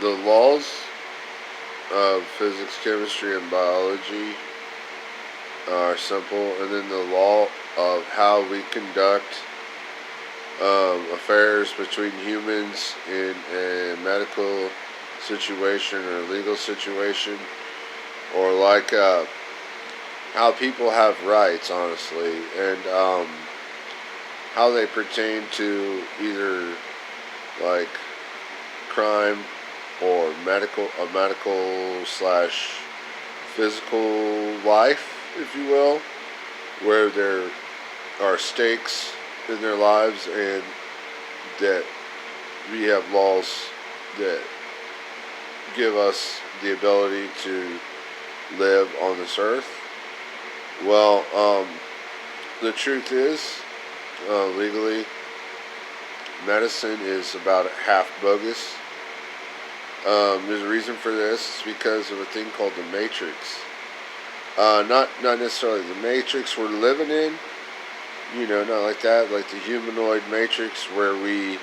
the laws of physics, chemistry, and biology are simple, and then the law of how we conduct affairs between humans in a medical situation or legal situation, or like how people have rights, honestly, and how they pertain to either like crime or medical slash physical life, if you will, where there are stakes in their lives, and that we have laws that give us the ability to live on this earth. Well, the truth is, legally, medicine is about half bogus. There's a reason for this. It's because of a thing called the Matrix. Not necessarily the Matrix we're living in, not like that, like the humanoid Matrix where we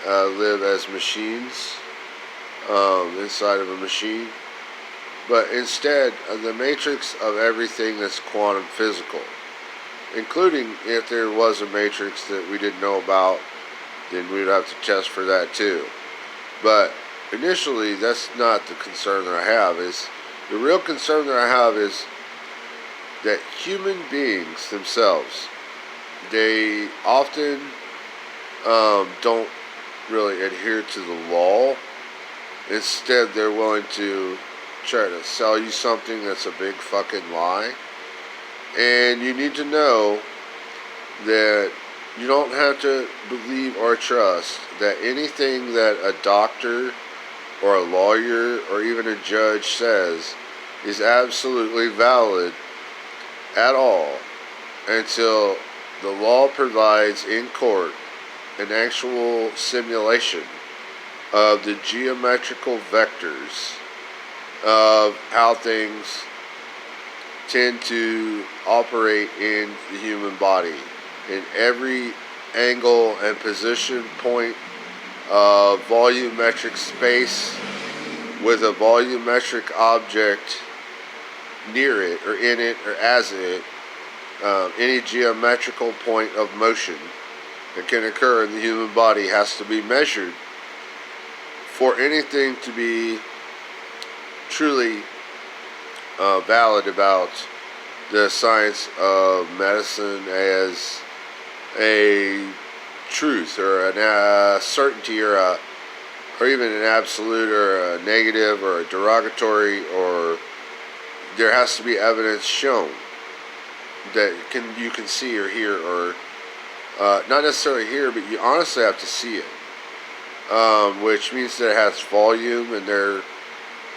live as machines inside of a machine, but instead the Matrix of everything that's quantum physical, including if there was a Matrix that we didn't know about, then we'd have to test for that too. But initially, that's not the concern that I have. The real concern that I have is that human beings themselves, they often don't really adhere to the law. Instead, they're willing to try to sell you something that's a big fucking lie. And you need to know that you don't have to believe or trust that anything that a doctor or a lawyer or even a judge says is absolutely valid at all until the law provides in court an actual simulation of the geometrical vectors of how things tend to operate in the human body in every angle and position point of volumetric space with a volumetric object near it or in it or as it, any geometrical point of motion that can occur in the human body has to be measured for anything to be truly valid about the science of medicine as a truth or a certainty or even an absolute or a negative or a derogatory, or there has to be evidence shown that you can see or hear, or not necessarily hear, but you honestly have to see it, which means that it has volume, and there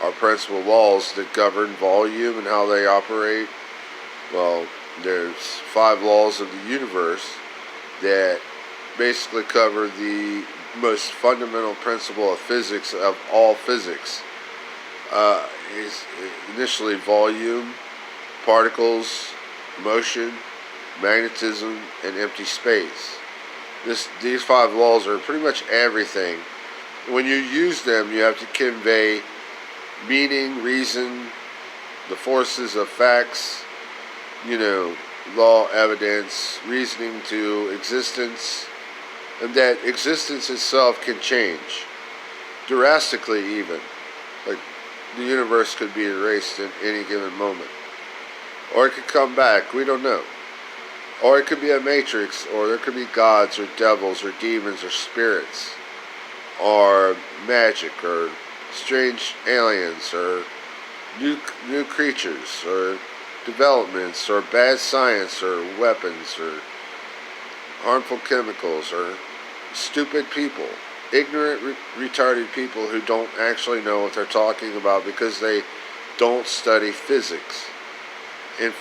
are principal laws that govern volume and how they operate. Well, there's 5 laws of the universe that basically cover the most fundamental principle of physics, of all physics. Is initially volume, particles, motion, magnetism, and empty space. These 5 laws are pretty much everything. When you use them, you have to convey meaning, reason, the forces of facts, law, evidence, reasoning to existence, and that existence itself can change drastically even. Like, the universe could be erased in any given moment. Or it could come back, we don't know. Or it could be a matrix, or there could be gods or devils or demons or spirits, or magic, or strange aliens, or new creatures, or developments, or bad science, or weapons, or harmful chemicals, or stupid people, ignorant, retarded people who don't actually know what they're talking about because they don't study physics. And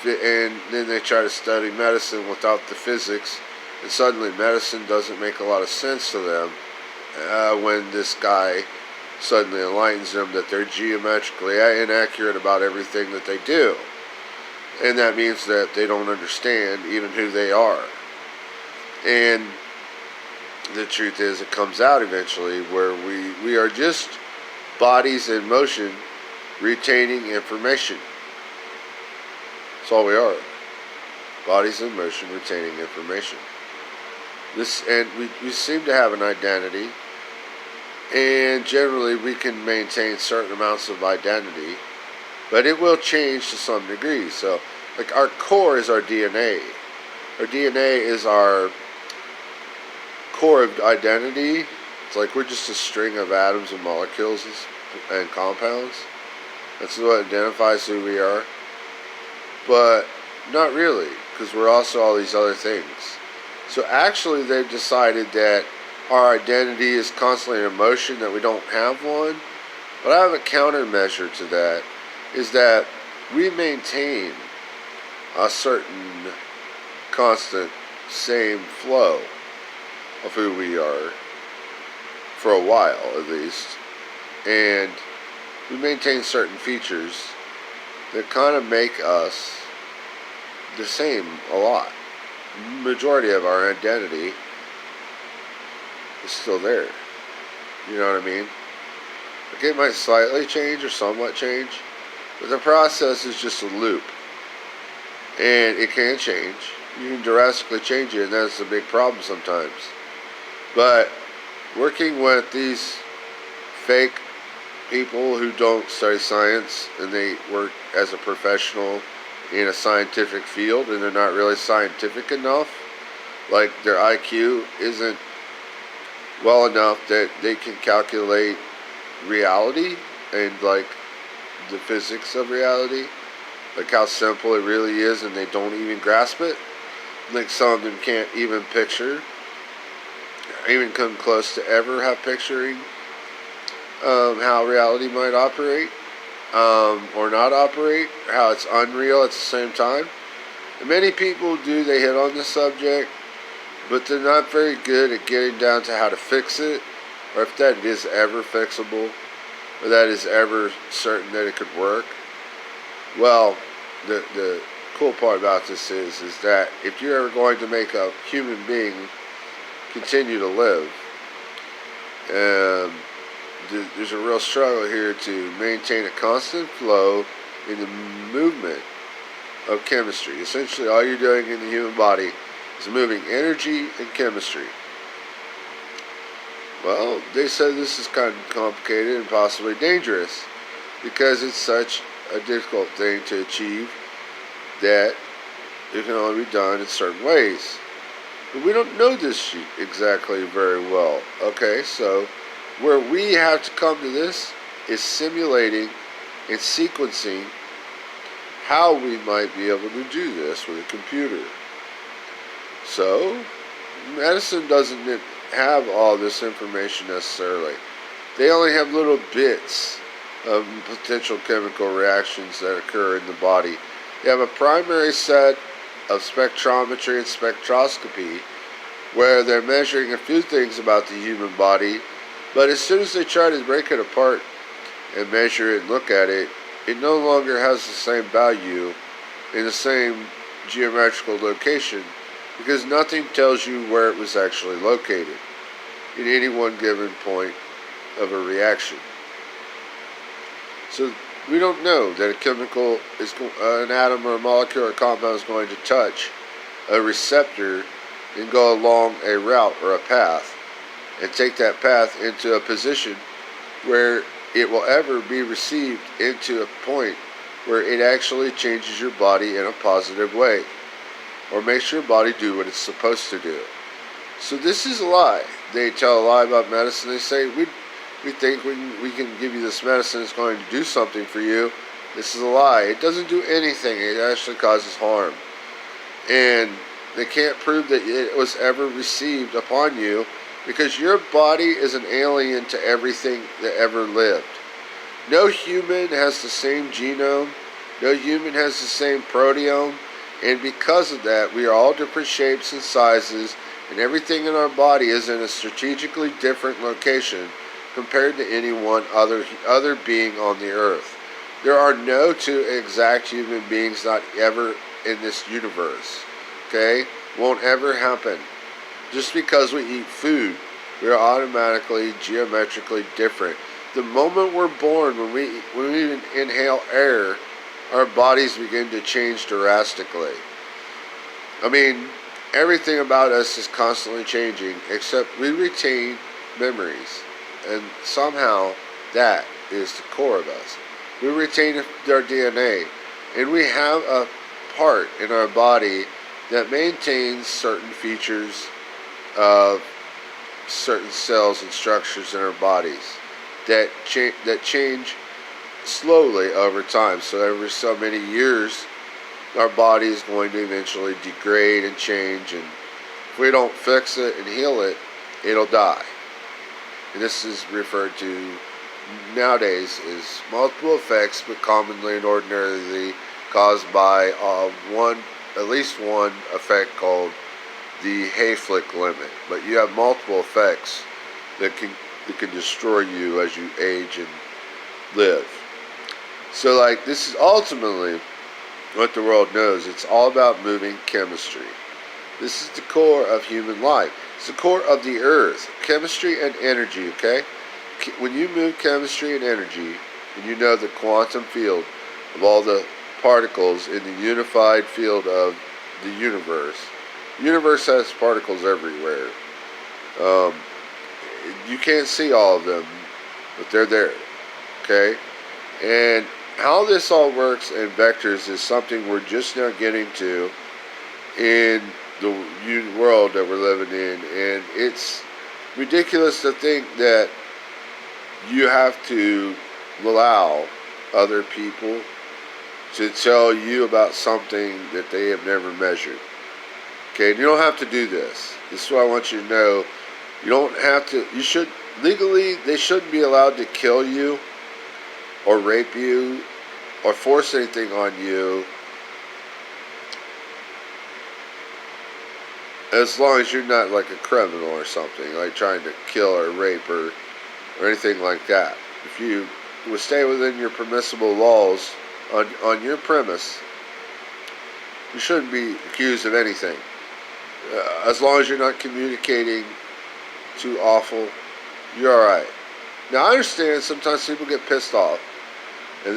then they try to study medicine without the physics, and suddenly medicine doesn't make a lot of sense to them when this guy suddenly enlightens them that they're geometrically inaccurate about everything that they do. And that means that they don't understand even who they are. And the truth is, it comes out eventually where we are just bodies in motion retaining information. That's all we are. Bodies in motion retaining information. And we seem to have an identity, and generally we can maintain certain amounts of identity, but it will change to some degree. So, like, our core is our DNA. Our DNA is our core of identity. It's like we're just a string of atoms and molecules and compounds. That's what identifies who we are. But not really, because we're also all these other things. So actually they've decided that our identity is constantly in motion, that we don't have one. But I have a countermeasure to that, is that we maintain a certain constant same flow of who we are for a while at least, and we maintain certain features that kind of make us the same a lot. Majority of our identity is still there. You know what I mean? Like, it might slightly change or somewhat change, but the process is just a loop, and it can change. You can drastically change it, and that's a big problem sometimes. But working with these fake people who don't study science, and they work as a professional in a scientific field, and they're not really scientific enough, like their IQ isn't well enough that they can calculate reality and like the physics of reality, like how simple it really is, and they don't even grasp it. Like, some of them can't even picture, even come close to ever have picturing how reality might operate, or not operate, how it's unreal at the same time. And many people do, they hit on the subject, but they're not very good at getting down to how to fix it, or if that is ever fixable, or that is ever certain that it could work. Well, the cool part about this is that if you're ever going to make a human being continue to live, there's a real struggle here to maintain a constant flow in the movement of chemistry. Essentially, all you're doing in the human body is moving energy and chemistry. Well, they said this is kind of complicated and possibly dangerous because it's such a difficult thing to achieve that it can only be done in certain ways. But we don't know this exactly very well. Okay, so where we have to come to this is simulating and sequencing how we might be able to do this with a computer. So, medicine doesn't have all this information necessarily. They only have little bits of potential chemical reactions that occur in the body. They have a primary set of spectrometry and spectroscopy where they're measuring a few things about the human body, but as soon as they try to break it apart and measure it and look at it, it no longer has the same value in the same geometrical location, because nothing tells you where it was actually located in any one given point of a reaction. So we don't know that a chemical is an atom or a molecule or a compound is going to touch a receptor and go along a route or a path and take that path into a position where it will ever be received into a point where it actually changes your body in a positive way or makes your body do what it's supposed to do. So this is a lie. They tell a lie about medicine. They say, we think we can give you this medicine, it's going to do something for you. This is a lie. It doesn't do anything. It actually causes harm. And they can't prove that it was ever received upon you, because your body is an alien to everything that ever lived. No human has the same genome. No human has the same proteome. And because of that, we are all different shapes and sizes, and everything in our body is in a strategically different location compared to any one other being on the earth. There are no two exact human beings, not ever in this universe. Okay? Won't ever happen. Just because we eat food, we are automatically geometrically different. the moment we're born, when we inhale air, our bodies begin to change drastically. I mean, everything about us is constantly changing, except we retain memories. And somehow that is the core of us. We retain our DNA. And we have a part in our body that maintains certain features of certain cells and structures in our bodies that change slowly over time. So every so many years, our body is going to eventually degrade and change, and if we don't fix it and heal it, it'll die. And this is referred to nowadays as multiple effects, but commonly and ordinarily caused by at least one effect called the Hayflick limit. But you have multiple effects that can destroy you as you age and live. So, like, this is ultimately what the world knows. It's all about moving chemistry. This is the core of human life. It's the core of the earth. Chemistry and energy, okay? When you move chemistry and energy, and you know the quantum field of all the particles in the unified field of the universe. The universe has particles everywhere. You can't see all of them, but they're there, okay? And how this all works in vectors is something we're just now getting to in the world that we're living in, and it's ridiculous to think that you have to allow other people to tell you about something that they have never measured. Okay, you don't have to do this. This is what I want you to know. You don't have to. You should legally. They shouldn't be allowed to kill you, or rape you, or force anything on you, as long as you're not like a criminal or something, like trying to kill or rape or anything like that. If you would stay within your permissible laws on your premise, you shouldn't be accused of anything. As long as you're not communicating too awful, you're alright. Now, I understand sometimes people get pissed off, and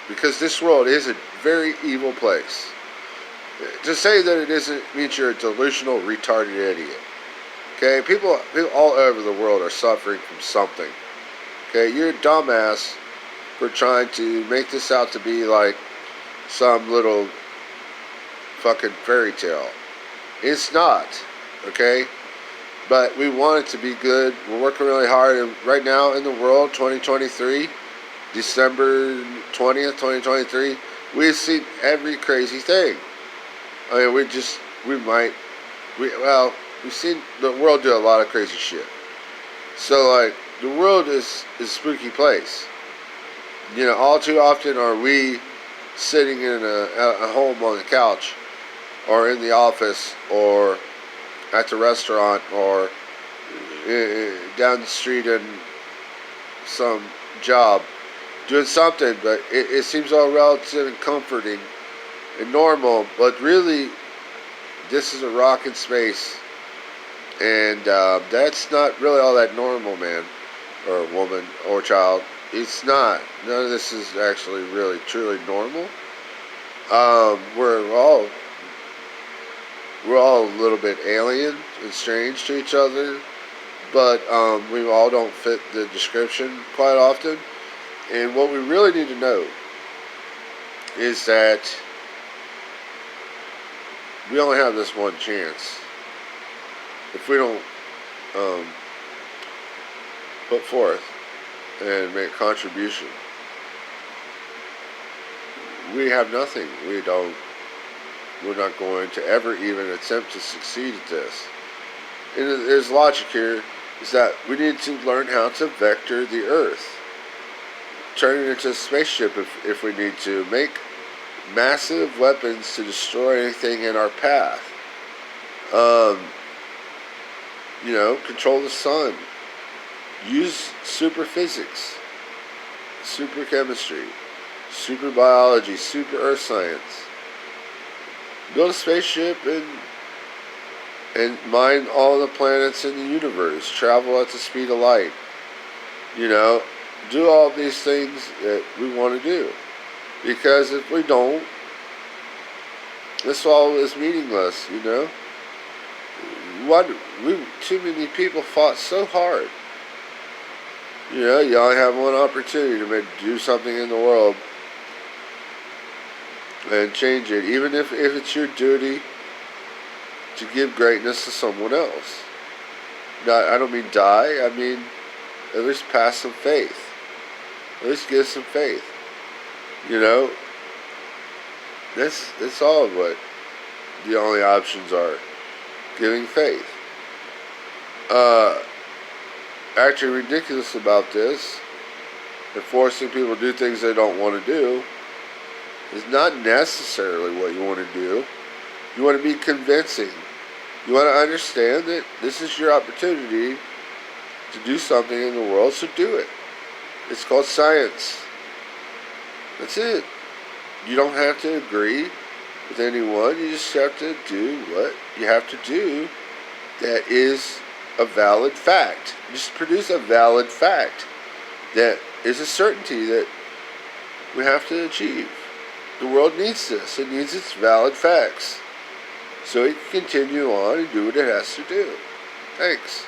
because this world is a very evil place. To say that it isn't means you're a delusional, retarded idiot. Okay, people all over the world are suffering from something. Okay, you're a dumbass for trying to make this out to be like some little fucking fairy tale. It's not, okay? But we want it to be good. We're working really hard, and right now in the world, 2023, December 20th, 2023, we've seen every crazy thing. I mean, we've seen the world do a lot of crazy shit. So, like, the world is a spooky place. You know, all too often are we sitting in a home on the couch, or in the office, or at the restaurant, or down the street in some job, doing something, but it seems all relative and comforting and normal, but really, this is a rock in space, and that's not really all that normal, man, or woman, or child. It's not. None of this is actually really, truly normal. We're all a little bit alien and strange to each other, but we all don't fit the description quite often. And what we really need to know is that we only have this one chance. If we don't put forth and make a contribution, we have nothing. We're not going to ever even attempt to succeed at this. And there's logic here, is that we need to learn how to vector the earth. Turn it into a spaceship if we need to. Make massive weapons to destroy anything in our path. Control the sun. Use super physics, super chemistry, super biology, super earth science. Build a spaceship and mine all the planets in the universe. Travel at the speed of light. do all these things that we want to do. Because if we don't, this all is meaningless, you know. Too many people fought so hard. You know, you only have one opportunity to do something in the world and change it, even if it's your duty to give greatness to someone else. I don't mean die, I mean at least pass some faith. At least give some faith. You know, that's all what the only options are. Giving faith. Actually ridiculous about this, and forcing people to do things they don't want to do, is not necessarily what you want to do. You want to be convincing. You want to understand that this is your opportunity to do something in the world, so do it. It's called science. That's it. You don't have to agree with anyone. You just have to do what you have to do that is a valid fact. Just produce a valid fact that is a certainty that we have to achieve. The world needs this. It needs its valid facts, so it can continue on and do what it has to do. Thanks.